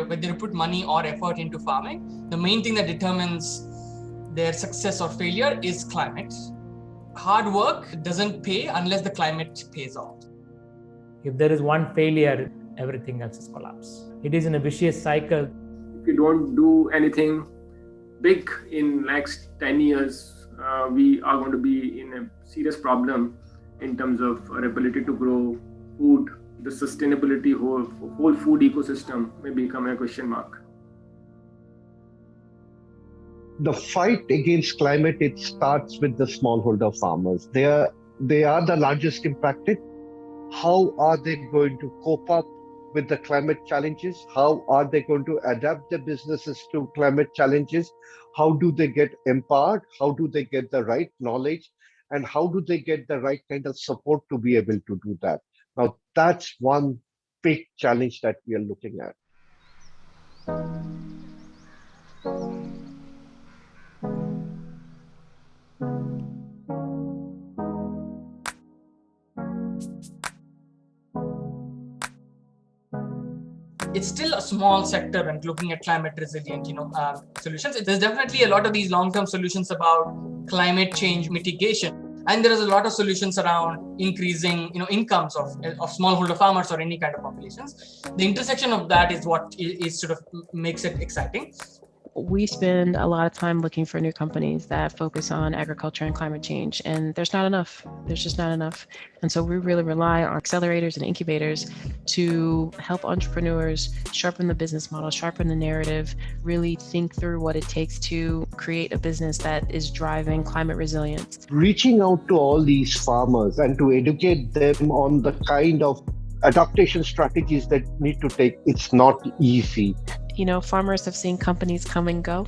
whether you put money or effort into farming, the main thing that determines their success or failure is climate. Hard work doesn't pay unless the climate pays off. If there is one failure, everything else is collapse. It is in a vicious cycle. If you don't do anything big in next 10 years, we are going to be in a serious problem in terms of our ability to grow food. The sustainability whole food ecosystem may become a question mark. The fight against climate, it starts with the smallholder farmers. They are the largest impacted. How are they going to cope up with the climate challenges? How are they going to adapt their businesses to climate challenges? How do they get empowered? How do they get the right knowledge? And how do they get the right kind of support to be able to do that? Now, that's one big challenge that we are looking at. It's still a small sector when looking at climate resilient, solutions. There's definitely a lot of these long-term solutions about climate change mitigation, and there is a lot of solutions around increasing, incomes of smallholder farmers or any kind of populations. The intersection of that is what is sort of makes it exciting. We spend a lot of time looking for new companies that focus on agriculture and climate change, and there's not enough. There's just not enough. And so we really rely on accelerators and incubators to help entrepreneurs sharpen the business model, sharpen the narrative, really think through what it takes to create a business that is driving climate resilience. Reaching out to all these farmers and to educate them on the kind of adaptation strategies that need to take, it's not easy. Farmers have seen companies come and go.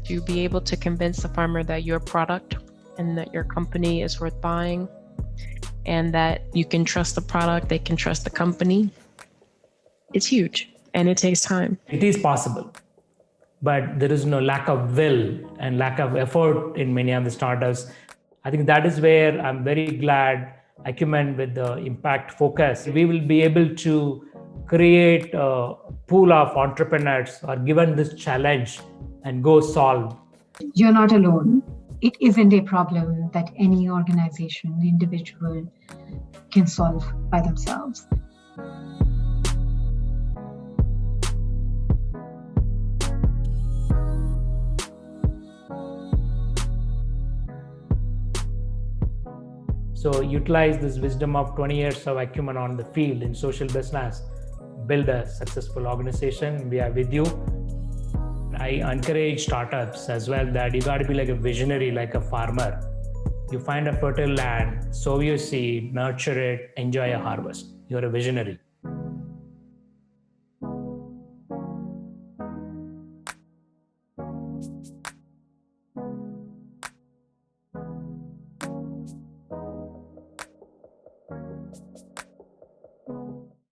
To be able to convince the farmer that your product and that your company is worth buying and that you can trust the product, they can trust the company, it's huge and it takes time. It is possible, but there is no lack of will and lack of effort in many of the startups. I think that is where I'm very glad Acumen, with the impact focus, we will be able to create a pool of entrepreneurs who are given this challenge and go solve. You're not alone. It isn't a problem that any organization, individual can solve by themselves. So utilize this wisdom of 20 years of Acumen on the field in social business. Build a successful organization. We are with you. I encourage startups as well that you got to be like a visionary, like a farmer. You find a fertile land, sow your seed, nurture it, enjoy a harvest. You're a visionary.